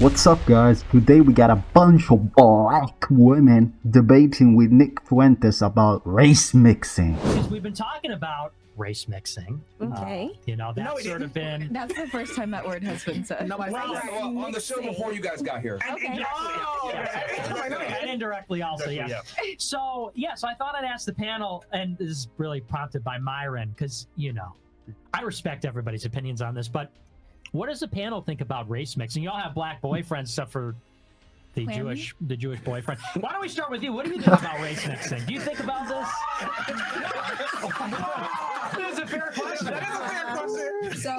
What's up, guys? Today we got a bunch of black women debating with Nick Fuentes about race mixing. Because we've been talking about race mixing. Okay. That's sort of been. That's the first time that word has been said. Nobody on the show before you guys got here. Okay. And indirectly also, yeah. So I thought I'd ask the panel, and this is really prompted by Myron, because, I respect everybody's opinions on this, but what does the panel think about race mixing? You all have black boyfriends, except for the Jewish boyfriend. Why don't we start with you? What do you think about race mixing? Do you think about this? That is a fair question. So,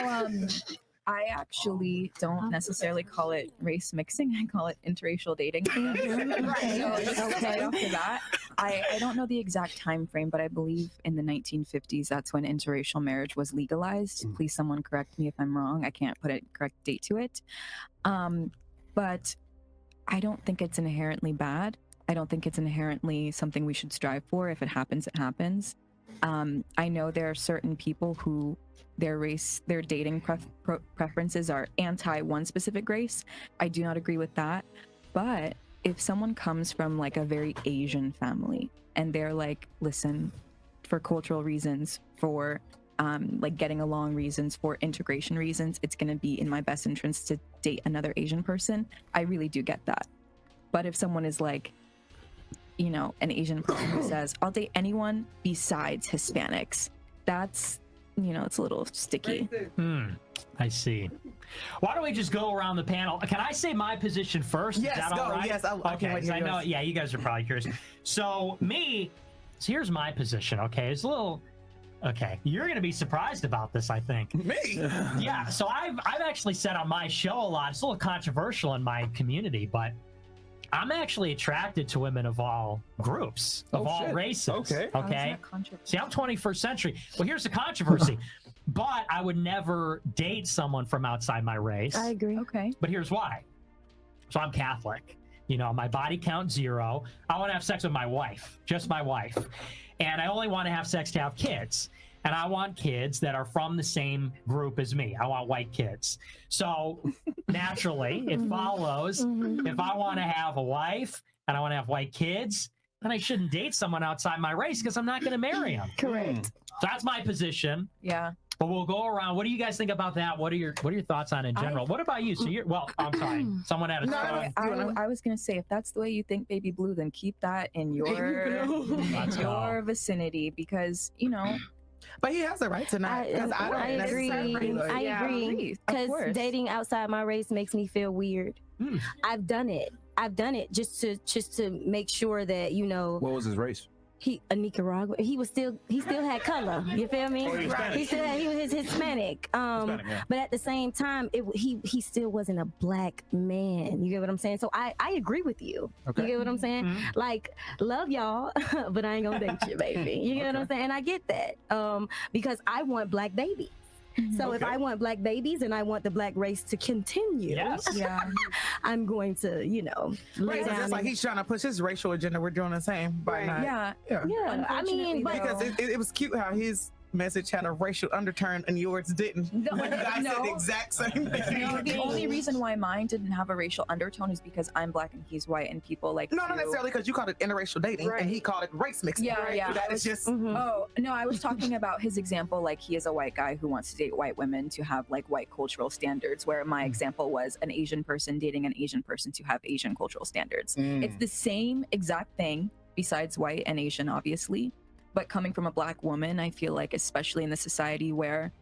I actually don't necessarily call it race mixing. I call it interracial dating. Okay. After that, I don't know the exact time frame, but I believe in the 1950s, that's when interracial marriage was legalized. Please, someone correct me if I'm wrong. I can't put a correct date to it. But I don't think it's inherently bad. I don't think it's inherently something we should strive for. If it happens, it happens. I know there are certain people who their dating preferences are anti one specific race. I do not agree with that. But if someone comes from like a very Asian family and they're like, listen, for cultural reasons, for like getting along reasons, for integration reasons, it's going to be in my best interest to date another Asian person, I really do get that. But if someone is like, an Asian person who says, I'll date anyone besides Hispanics, that's, it's a little sticky. I see. Why don't we just go around the panel? Can I say my position first? Yes, Is that all right? Yes, okay. I know. Yeah, you guys are probably curious. So here's my position. Okay, it's a little. Okay, you're gonna be surprised about this, I think. Me? Yeah. So I've actually said on my show a lot. It's a little controversial in my community, but I'm actually attracted to women of all groups, of all races. Okay. See, I'm 21st century. Well, here's the controversy. But I would never date someone from outside my race. I agree. Okay. But here's why. So I'm Catholic. My body count 0. I want to have sex with my wife, just my wife. And I only want to have sex to have kids. And I want kids that are from the same group as me. I want white kids. So naturally, it follows if I want to have a wife and I want to have white kids, then I shouldn't date someone outside my race because I'm not going to marry them. Correct. So that's my position. Yeah. But we'll go around. What do you guys think about that? What are your thoughts on it in general? What about you? So I'm sorry. Someone had a thought. I was gonna say, if that's the way you think, Baby Blue, then keep that in your vicinity, because But he has the right to not. I agree. Because dating outside my race makes me feel weird. I've done it just to make sure that What was his race? He a Nicaraguan. He still had color. You feel me? He was Hispanic. But at the same time, he still wasn't a black man. You get what I'm saying? So I agree with you. Okay. You get what I'm saying? Like, love y'all, but I ain't gonna date you, baby. You get what I'm saying? And I get that. Because I want black babies. So if I want black babies and I want the black race to continue, I'm going to, lay down. It's like he's trying to push his racial agenda. We're doing the same by not. Yeah. I mean, because it was cute how his message had a racial undertone and yours didn't. You guys said the exact same thing. No, the only reason why mine didn't have a racial undertone is because I'm black and he's white, and people like. No, not necessarily, because you called it interracial dating and he called it race mixing. Yeah. That is just. Oh no, I was talking about his example. Like, he is a white guy who wants to date white women to have like white cultural standards. Where my example was an Asian person dating an Asian person to have Asian cultural standards. It's the same exact thing, besides white and Asian, obviously. But coming from a black woman, I feel like, especially in the society where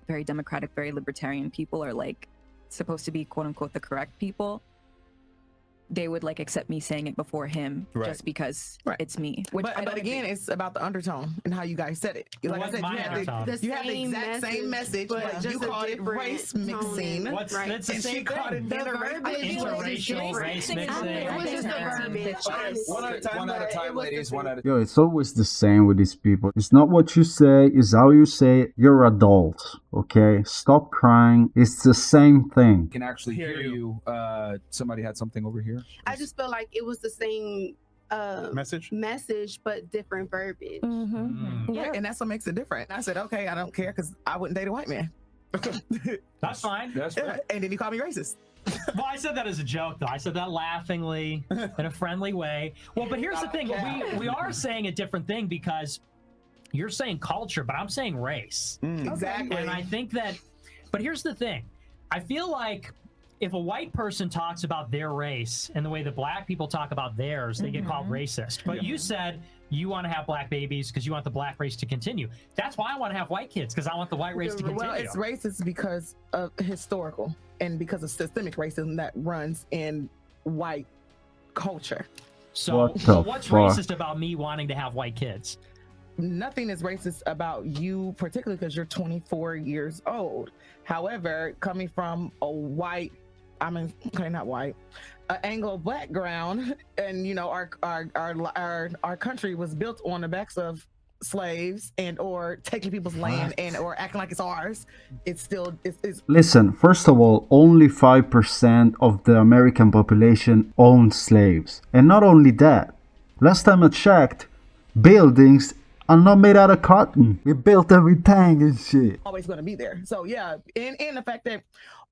very democratic, very libertarian people are like supposed to be quote unquote the correct people, they would like accept me saying it before him just because it's me. But again, it's about the undertone and how you guys said it. Like I said, you have the exact same message, but you called it race mixing. It's the same called it interracial race mixing. One at a time, ladies. Yo, it's always the same with these people. It's not what you say, it's how you say it. You're adults, okay? Stop crying. It's the same thing. Can actually hear you. Somebody had something over here. I just feel like it was the same message, but different verbiage. Yeah, and that's what makes it different. I said, okay, I don't care because I wouldn't date a white man. That's fine. That's right. And then he called me racist. Well, I said that as a joke, though. I said that laughingly, in a friendly way. Well, but here's the thing. We are saying a different thing because you're saying culture, but I'm saying race. Exactly. And I think that, but here's the thing. I feel like if a white person talks about their race and the way that black people talk about theirs, they get called racist. But you said you want to have black babies because you want the black race to continue. That's why I want to have white kids, because I want the white race to continue. Well, it's racist because of historical and because of systemic racism that runs in white culture. So what's racist about me wanting to have white kids? Nothing is racist about you, particularly because you're 24 years old. However, coming from a white, an Anglo background, and you know our country was built on the backs of slaves and or taking people's land and or acting like it's ours. It's still it's Listen, first of all, only 5% of the American population own slaves, and not only that. Last time I checked, buildings are not made out of cotton. We built everything and shit. Always going to be there. So yeah, and the fact that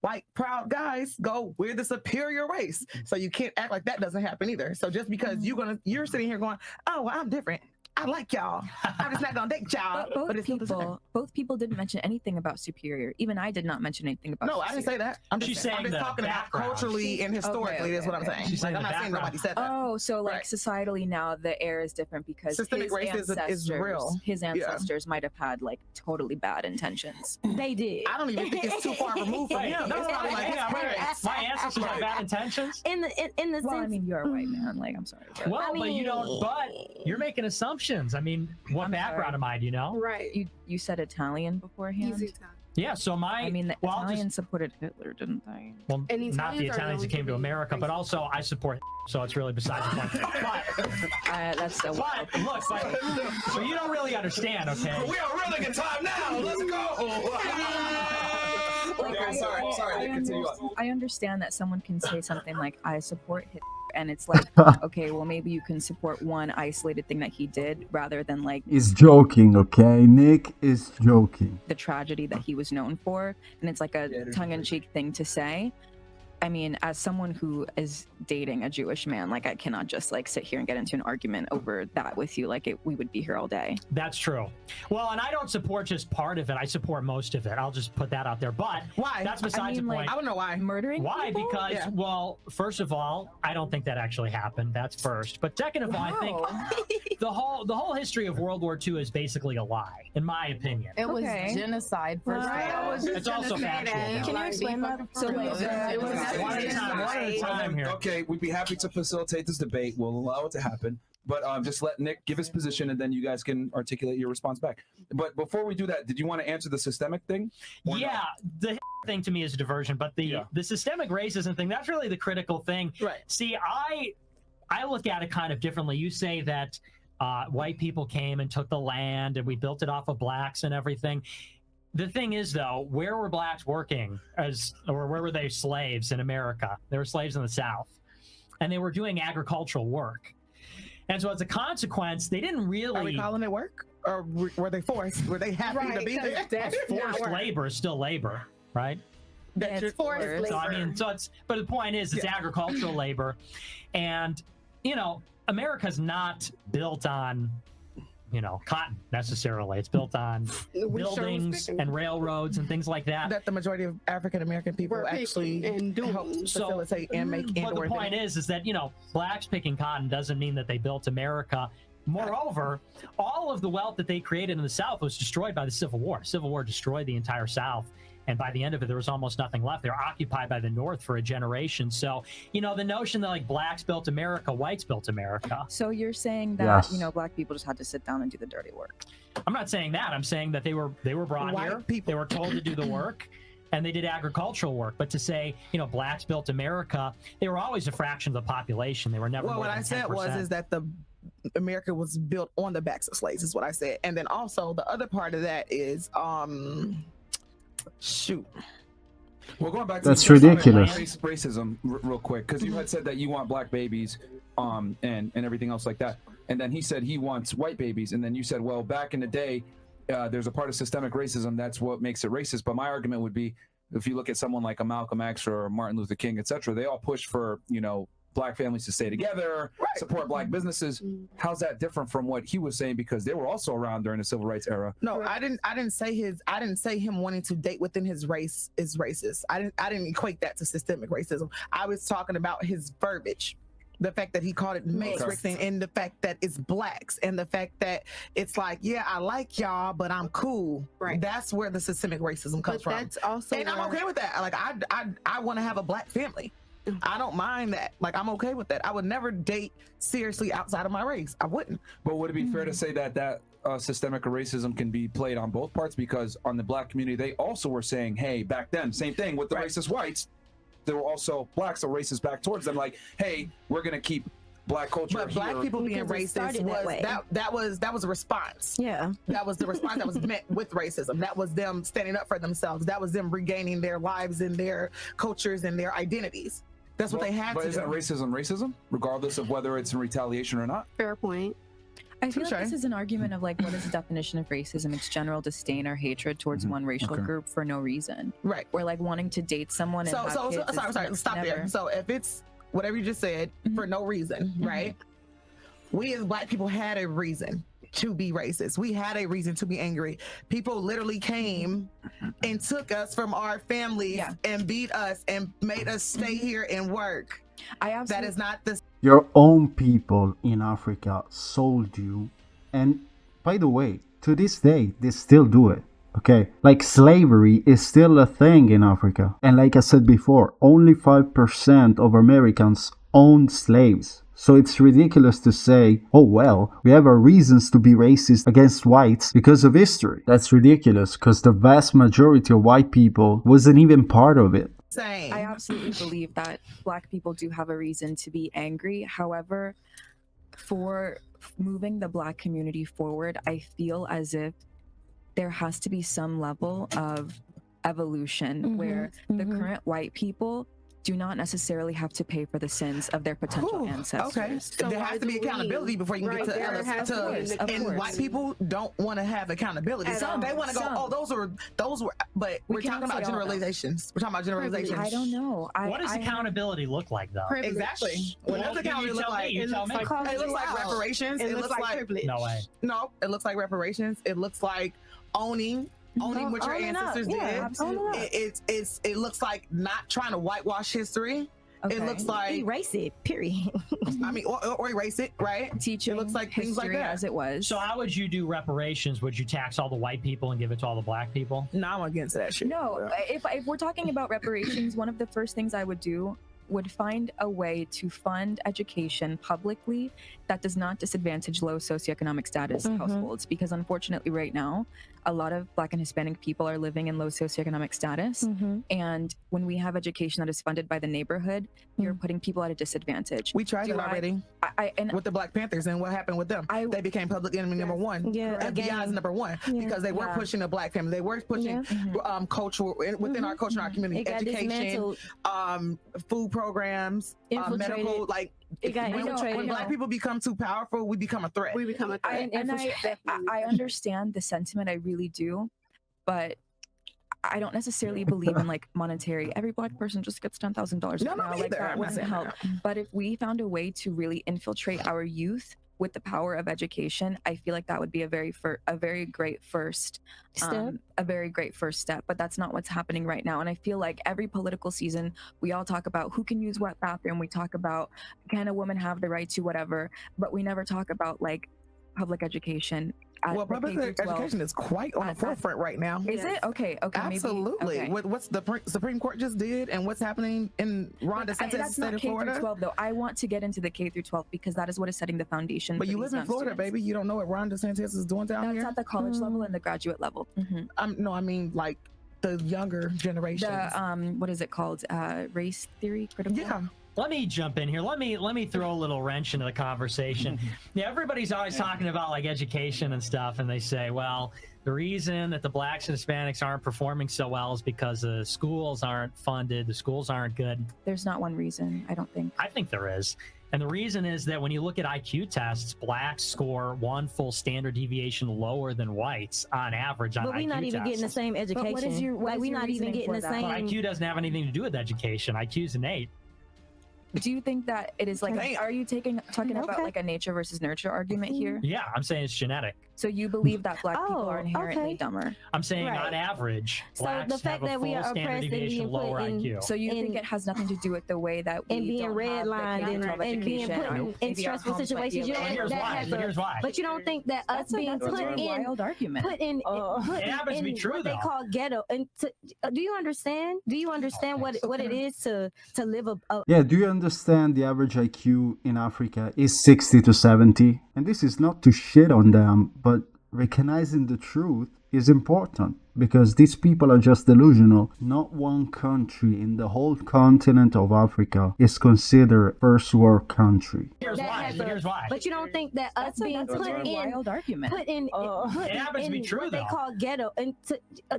white proud guys go, we're the superior race. So you can't act like that doesn't happen either. So just because you're sitting here going, oh, well, I'm different. I like y'all. I'm just not gonna date y'all. But both people didn't mention anything about superior. Even I did not mention anything about. No, I didn't say that. I'm just talking about culturally and historically. That's what I'm saying. She's saying I'm not saying nobody said that. Oh, so like societally now the air is different because systemic racism is real. His ancestors might have had like totally bad intentions. They did. I don't even think it's too far removed from him. No, my ancestors have bad intentions. In the sense, I mean, you're a white man. Like, I'm sorry. Well, but you don't. But you're making assumptions. I mean, what background am I? Do you know? Right. You said Italian beforehand. He's Italian. Yeah. So I mean, the Italians supported Hitler, didn't they? Well, not the Italians that came to America, but also I support. So it's really besides the point. But that's so. But look, so you don't really understand, okay? We are really good time now. Let's go. Sorry. Continue on. I understand that someone can say something like, I support Hitler, and it's like, okay, well, maybe you can support one isolated thing that he did rather than like... He's joking, okay? Nick is joking. ...the tragedy that he was known for, and it's like a tongue-in-cheek thing to say. I mean, as someone who is dating a Jewish man, like I cannot just like sit here and get into an argument over that with you. Like we would be here all day. That's true. Well, and I don't support just part of it. I support most of it. I'll just put that out there. But why? That's besides the point. I don't know why. Murdering Why? people? Because, well, first of all, I don't think that actually happened. That's first. But second of all, I think the whole history of World War II is basically a lie, in my opinion. It was genocide. First it's also factual. Can you explain that? So it was one at a time here. Okay, we'd be happy to facilitate this debate. We'll allow it to happen. But just let Nick give his position, and then you guys can articulate your response back. But before we do that, did you want to answer the systemic thing? Yeah, the thing to me is a diversion, but the systemic racism thing, that's really the critical thing. Right. See, I look at it kind of differently. You say that white people came and took the land, and we built it off of blacks and everything. The thing is, though, where were blacks working or where were they slaves in America? They were slaves in the South, and they were doing agricultural work. And so as a consequence, they didn't really... Are we calling it work? Or were they forced? Were they happy to be there? Forced labor is still labor, right? That's forced labor. So, I mean, but the point is, it's agricultural labor. And, you know, America's not built on... cotton necessarily. It's built on buildings and railroads and things like that. That the majority of African American people actually help facilitate and make. But the point is that blacks picking cotton doesn't mean that they built America. Moreover, all of the wealth that they created in the South was destroyed by the Civil War. Civil War destroyed the entire South. And by the end of it, there was almost nothing left. They were occupied by the North for a generation. So, the notion that like blacks built America, whites built America. So you're saying that, black people just had to sit down and do the dirty work. I'm not saying that. I'm saying that they were brought here. They were told to do the work. And they did agricultural work. But to say, blacks built America, they were always a fraction of the population. They were never more what than I said 10%. is that America was built on the backs of slaves, is what I said. And then also the other part of that is shoot. Well, going back to that's ridiculous. Racism, real quick, because you had said that you want black babies, and everything else like that, and then he said he wants white babies, and then you said, well, back in the day, there's a part of systemic racism that's what makes it racist. But my argument would be, if you look at someone like a Malcolm X or Martin Luther King, etc., they all pushed for, you know, Black families to stay together, support Black businesses. How's that different from what he was saying? Because they were also around during the civil rights era. No, I didn't say him wanting to date within his race is racist. I didn't equate that to systemic racism. I was talking about his verbiage. The fact that he called it mixing, and the fact that it's blacks, and the fact that it's like, yeah, I like y'all, but I'm cool. Right. That's where the systemic racism comes from. That's also, and I'm okay with that. Like, I want to have a Black family. I don't mind that. Like, I'm okay with that. I would never date seriously outside of my race. I wouldn't. But would it be fair to say that systemic racism can be played on both parts? Because on the Black community, they also were saying, hey, back then, same thing with the racist whites. There were also Blacks that were racist back towards them. Like, hey, we're going to keep Black culture but Black people being racist was that was a response. Yeah, that was the response that was met with racism. That was them standing up for themselves. That was them regaining their lives and their cultures and their identities. That's what they had to do. But isn't racism, regardless of whether it's in retaliation or not? Fair point. I feel like this is an argument of like, what is the definition of racism? It's general disdain or hatred towards one racial group for no reason. Right. Or like wanting to date someone. And sorry, stop there. So if it's whatever you just said, for no reason, right? We as Black people had a reason to be racist. We had a reason to be angry. People literally came and took us from our families and beat us and made us stay here and work. That is not the... Your own people in Africa sold you. And by the way, to this day, they still do it. Okay, like slavery is still a thing in Africa. And like I said before, only 5% of Americans own slaves. So it's ridiculous to say, oh well, we have our reasons to be racist against whites because of history. That's ridiculous because the vast majority of white people wasn't even part of it. I absolutely believe that Black people do have a reason to be angry. However, for moving the Black community forward, I feel as if there has to be some level of evolution where the current white people do not necessarily have to pay for the sins of their potential ancestors. Okay, so there has to be accountability before you can get to and white people don't want to have accountability. So they want to go, oh, those were, but we're talking about generalizations. We're talking about generalizations. I don't know. What does accountability look like, though? Exactly. What does accountability look like? It looks like reparations. It looks like privilege. No way. No, it looks like reparations. It looks like owning what your ancestors did. It looks like not trying to whitewash history. Okay. It looks like erase it, period. I mean, or erase it, right? Teaching, it looks like things like that as it was. So how would you do reparations? Would you tax all the white people and give it to all the Black people? No, I'm against that shit. No, if we're talking about reparations, one of the first things I would do would find a way to fund education publicly that does not disadvantage low socioeconomic status households, because unfortunately right now a lot of Black and Hispanic people are living in low socioeconomic status, and when we have education that is funded by the neighborhood, you're putting people at a disadvantage. We tried it already with the Black Panthers, and what happened with them? They became public enemy number one. FBI is number one because they were pushing a Black family. They were pushing cultural within our culture, our community, education, food programs, medical, like when Black people become too powerful, we become a threat. We become a threat. I understand the sentiment, I really do, but I don't necessarily believe in like monetary. Every Black person just gets $10,000 now. Like that wouldn't help. But if we found a way to really infiltrate our youth with the power of education, I feel like that would be a very great first step. But that's not what's happening right now. And I feel like every political season, we all talk about who can use what bathroom. We talk about, can a woman have the right to whatever, but we never talk about like public education. Well, public education is quite on the forefront right now. Is it? Okay. Absolutely. Maybe, okay. What's the Supreme Court just did and what's happening in Ron DeSantis' state of Florida? K through 12 though. I want to get into the K through 12 because that is what is setting the foundation. But you live in Florida, baby. You don't know what Ron DeSantis is doing down here? That's at the college level and the graduate level. No, I mean like the younger generations. The what is it called? Race theory, critical. let me jump in here. Let me throw a little wrench into the conversation. Yeah, everybody's always talking about like education and stuff, and they say, well, the reason that the blacks and Hispanics aren't performing so well is because the schools aren't funded, the schools aren't good. There's not one reason, I don't think. I think there is. And the reason is that when you look at IQ tests, blacks score one full standard deviation lower than whites on average on IQ tests. But we're not even getting the same education. But what is your, we're not even getting the same. But IQ doesn't have anything to do with education. IQ is innate. Do you think that it is like, are you talking about like a nature versus nurture argument here? Yeah, I'm saying it's genetic. So you believe that black people are inherently dumber? I'm saying on average, blacks the fact have a that we full are standard oppressed and deviation being lower put in, IQ. So you think it has nothing to do with the way that we and being don't have the redlined and being put in stressful situations? You Here's why. But you don't think that us being put in wild argument. Put in it happens to be true what though. they call ghetto. And do you understand? Do you understand what it is to live Yeah, do you understand the average IQ in Africa is 60 to 70? And this is not to shit on them, but recognizing the truth is important because these people are just delusional. Not one country in the whole continent of Africa is considered first world country. Here's why. But you don't think that us being put in wild argument. It happens to be true what though. they call ghetto. And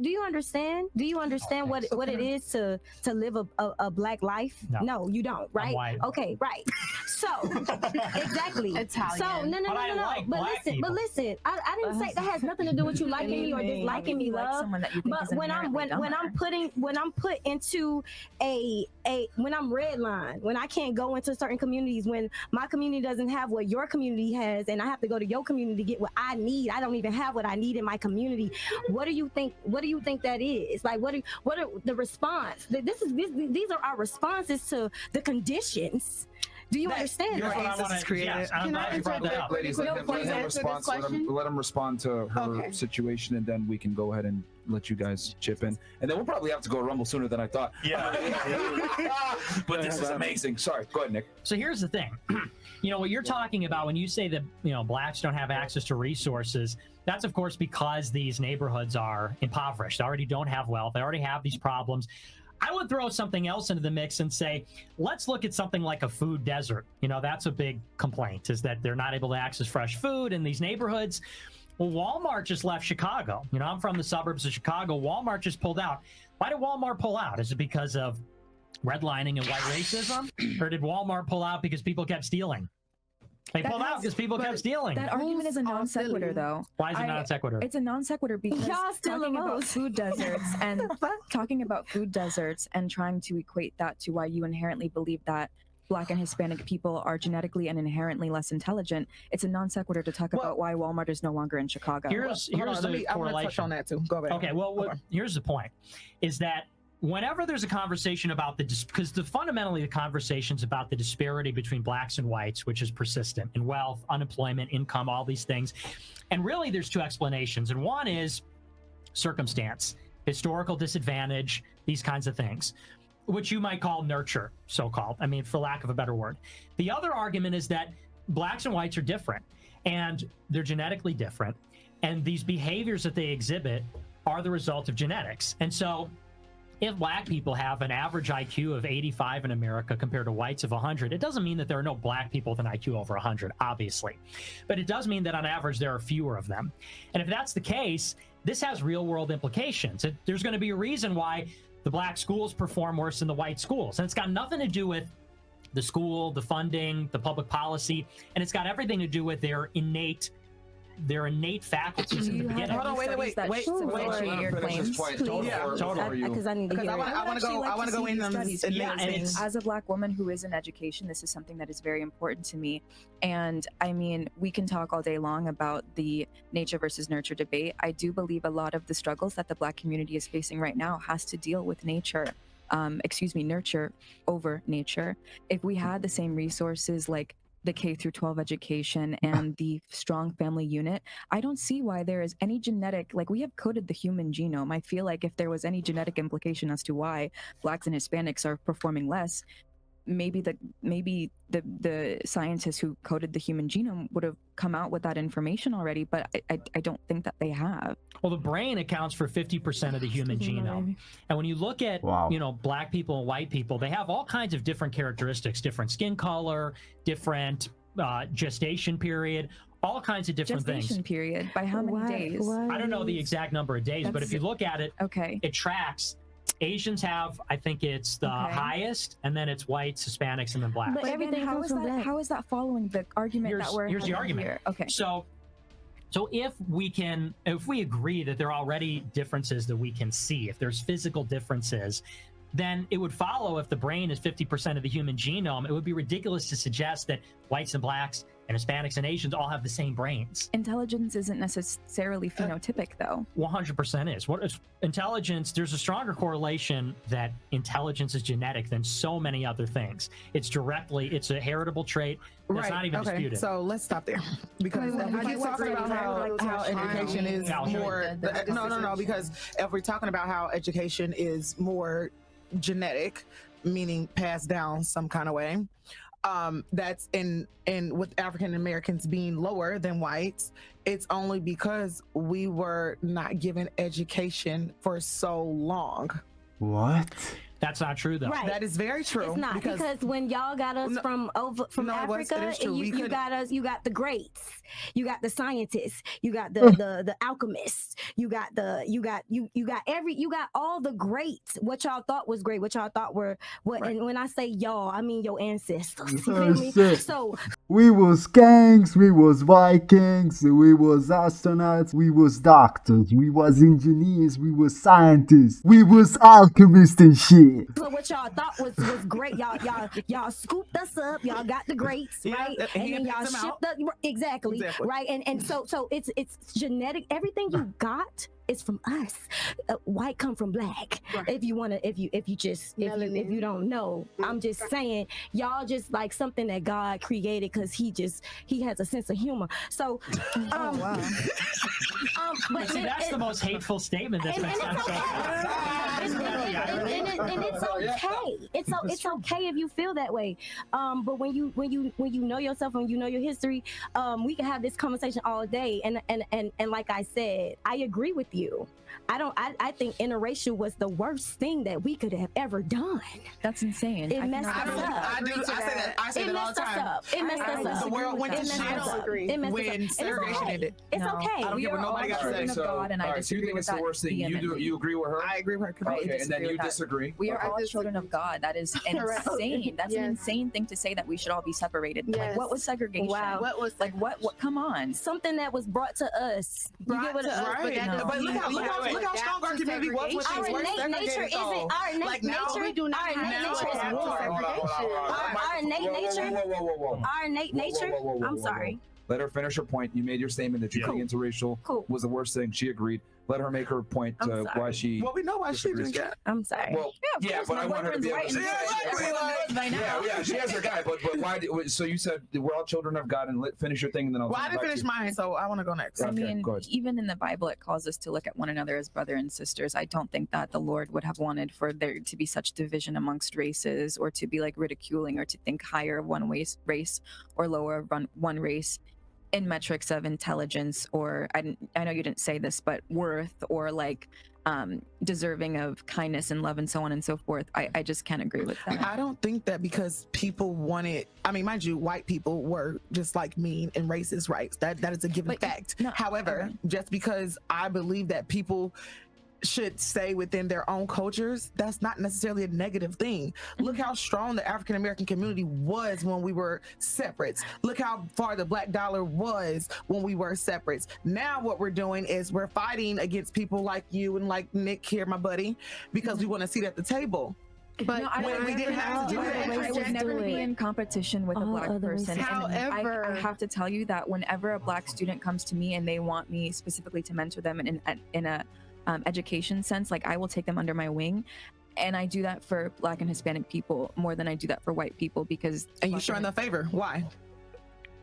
do you understand? Do you understand what it is to live a black life? No, you don't, right? Okay, right. So exactly. Italian. So no. Like but listen. I didn't say that has nothing to do with you liking me or disliking me, love. But when I'm put into when I'm redlined, when I can't go into certain communities, when my community doesn't have what your community has, and I have to go to your community to get what I need. I don't even have what I need in my community. What do you think that is? Like what are the response? These are our responses to the conditions. Do you understand? Here's what I want to create. I'm glad you brought that up. Ladies, let him respond to her situation, and then we can go ahead and let you guys chip in. And then we'll probably have to go Rumble sooner than I thought. Yeah. But this is amazing. Sorry. Go ahead, Nick. So here's the thing. You know, what you're talking about when you say that, you know, blacks don't have access to resources, that's of course because these neighborhoods are impoverished. They already don't have wealth. They already have these problems. I would throw something else into the mix and say, let's look at something like a food desert. You know, that's a big complaint, is that they're not able to access fresh food in these neighborhoods. Well, Walmart just left Chicago. You know, I'm from the suburbs of Chicago. Walmart just pulled out. Why did Walmart pull out? Is it because of redlining and white racism? Or did Walmart pull out because people kept stealing? They pulled out because people kept stealing. That argument is a non sequitur, though. Why is it non sequitur? It's a non sequitur because talking about food deserts and trying to equate that to why you inherently believe that Black and Hispanic people are genetically and inherently less intelligent. It's a non sequitur to talk about why Walmart is no longer in Chicago. Here's the correlation. I want to touch on that too. Go ahead. Okay. Well, here's the point: is that whenever there's a conversation about because fundamentally the conversation's about the disparity between blacks and whites, which is persistent in wealth, unemployment, income, all these things. And really there's two explanations. And one is circumstance, historical disadvantage, these kinds of things, which you might call nurture, so-called. I mean, for lack of a better word. The other argument is that blacks and whites are different, and they're genetically different. And these behaviors that they exhibit are the result of genetics. And so if black people have an average IQ of 85 in America compared to whites of 100, it doesn't mean that there are no black people with an IQ over 100, obviously. But it does mean that on average, there are fewer of them. And if that's the case, this has real world implications. There's going to be a reason why the black schools perform worse than the white schools. And it's got nothing to do with the school, the funding, the public policy, and it's got everything to do with their innate faculties in the beginning. Hold on, wait. Because I need to hear I want to go in as a Black woman who is in education, this is something that is very important to me. And I mean, we can talk all day long about the nature versus nurture debate. I do believe a lot of the struggles that the Black community is facing right now has to deal with nature. Nurture over nature. If we had the same resources like the K through 12 education and the strong family unit, I don't see why there is any genetic, like we have coded the human genome. I feel like if there was any genetic implication as to why Blacks and Hispanics are performing less, maybe the scientists who coded the human genome would have come out with that information already, but I don't think that they have. Well, the brain accounts for 50% of the human genome. And when you look at, black people and white people, they have all kinds of different characteristics, different skin color, different gestation period, all kinds of different things. Gestation period, by how many days? I don't know the exact number of days, but if you look at it, it tracks. Asians have, I think it's the highest, and then it's whites, Hispanics, and then blacks. But everything, how is that following the argument that we're here's the argument here? Okay. So if we agree that there are already differences that we can see, if there's physical differences, then it would follow, if the brain is 50% of the human genome, it would be ridiculous to suggest that whites and blacks and Hispanics and Asians all have the same brains. Intelligence isn't necessarily phenotypic, though. 100% is. What is intelligence? There's a stronger correlation that intelligence is genetic than so many other things. It's a heritable trait. That's not even disputed. So let's stop there, because if we keep talking about how education is more. No, because if we're talking about how education is more genetic, meaning passed down some kind of way, that's in with African Americans being lower than whites, it's only because we were not given education for so long. What? That's not true, though. Right. That is very true. It's not, because when y'all got us from Africa, you got the greats, you got the scientists, you got the alchemists, you got all the greats. What y'all thought was great, what y'all thought were what. Right. And when I say y'all, I mean your ancestors. You feel me? So we was gangs, we was Vikings, we was astronauts, we was doctors, we was engineers, we was scientists, we was alchemists and shit. So what y'all thought was great, y'all scooped us up, y'all got the greats, right? And then y'all shipped us, exactly, right? And so it's genetic. Everything you got is from us. White come from black. Right. If you don't know, I'm just saying, y'all just like something that God created, because he has a sense of humor. So, but see, that's the most hateful statement that's been said so far. And it's okay. It's okay if you feel that way. But when you know yourself and you know your history, we can have this conversation all day. And like I said, I agree with you. I think interracial was the worst thing that we could have ever done. That's insane. It messed us up. I say that all the time. It messed us up. The world went to shit when segregation ended. It's okay. I don't care what nobody got to say. So you think it's the worst thing? You agree with her? I agree with her. Okay, and then you disagree. We are all children of God. That is insane. That's an insane thing to say, that we should all be separated. Yes. Like, what was segregation? Wow. What? Come on. Something that was brought to us. You get what But look how strong our community was with our innate nature is it? Our innate nature. We do not have our innate nature. Our innate nature. I'm sorry. Let her finish her point. You made your statement that you think interracial was the worst thing. She agreed. Let her make her point why she. Well, we know why she didn't get. I'm sorry. Well, but I want her to be able to say. Yeah, she has her guy. But why? So you said we're all children of God, and finish your thing, and then I'll. Well, I didn't finish mine, so I want to go next. I mean, even in the Bible, it calls us to look at one another as brother and sisters. I don't think that the Lord would have wanted for there to be such division amongst races, or to be like ridiculing, or to think higher of one race or lower of one race in metrics of intelligence, or I know you didn't say this, but worth, or like deserving of kindness and love and so on and so forth. I just can't agree with that. I don't think that because people wanted, I mean, mind you, white people were just like mean and racist, right? That is a given fact. No, however, just because I believe that people should stay within their own cultures, that's not necessarily a negative thing. Look how strong the African American community was when we were separates. Look how far the Black dollar was when we were separates. Now what we're doing is we're fighting against people like you and like Nick here, my buddy, because we want to sit at the table. But we didn't have to do that. I would never be in competition with a Black person. However, I have to tell you that whenever a Black student comes to me and they want me specifically to mentor them in a education sense, like I will take them under my wing, and I do that for Black and Hispanic people more than I do that for white people, because you show them favor. Why?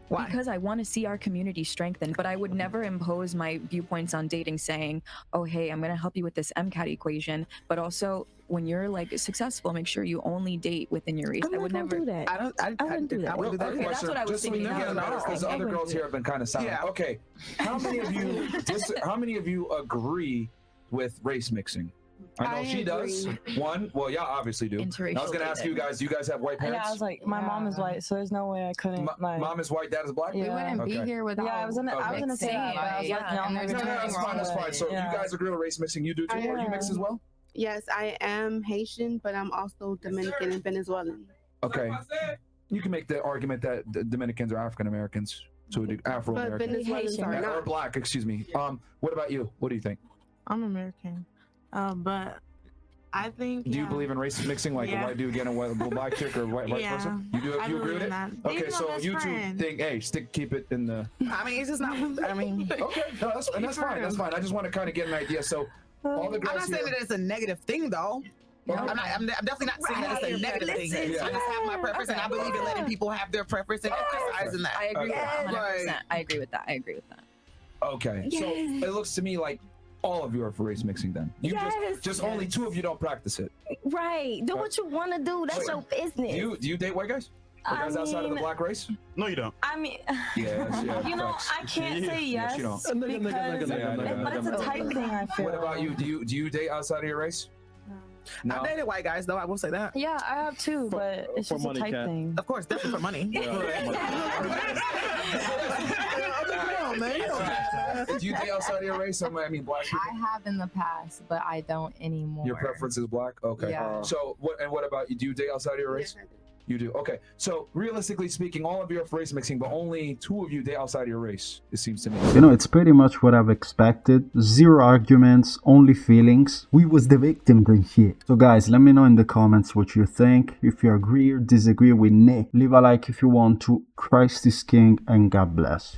Because I want to see our community strengthened, but I would never impose my viewpoints on dating saying, oh hey, I'm going to help you with this MCAT equation, but also when you're like successful, make sure you only date within your race. I'm I would not gonna never do that. I wouldn't do that. I wouldn't do that. Quick Okay, that's question, what I was just so we thinking. know because the other girls here have been kind of silent. Yeah. Okay, how many of you agree with race mixing? I know she does. One, well, yeah, obviously do. I was going to ask you guys. Do you guys have white parents? Yeah, I was like, my mom is white, so there's no way I couldn't. Like, mom is white, dad is black. Yeah. We wouldn't be here without. Yeah, I was gonna say that, but I was like, no, and there's No, that's fine. That's fine. So you guys agree with race mixing? You do too? Are you mixed as well? Yes, I am Haitian, but I'm also Dominican and Venezuelan. Okay. You can make the argument that the Dominicans are African Americans, to Afro But Americans, Venezuelans are or not. black. Excuse me. What about you? What do you think? I'm American, but I think. Do you believe in race mixing, like a white dude getting a black chick or white person? You do? You agree with it? That. Okay, so you two think, hey, keep it in the. I mean, it's just not. I mean, okay, no, that's fine. That's fine. I just want to kind of get an idea. So all the girls I'm not saying that it's a negative thing, though. Okay. I'm definitely not saying that it's a negative thing. I just have my preference, and I believe in letting people have their preference and exercising that. I agree with that. 100%. Right. I agree with that. I agree with that. Okay, so it looks to me like all of you are for race mixing. Then you just only two of you don't practice it. Right. Do what you want to do. That's your business. Do you date white guys? Or guys outside of the black race? No, you don't. I mean, Yeah, you know, facts. I can't say yes Yes, you don't. because but it's a type thing. I feel. What about you? Do you date outside of your race? No. I dated white guys, though. I will say that. Yeah, I have too, but it's just a type thing. Of course, definitely for money. Do you date outside of your race? I mean, black people. I have in the past, but I don't anymore. Your preference is black? Okay. Yeah. So what about you? Do you date outside of your race? Yes, I do. You do. Okay. So realistically speaking, all of you are for race mixing, but only two of you date outside of your race, it seems to me. You know, it's pretty much what I've expected. Zero arguments, only feelings. We was the victim then here. So guys, let me know in the comments what you think. If you agree or disagree with Nick, leave a like if you want to. Christ is King and God bless.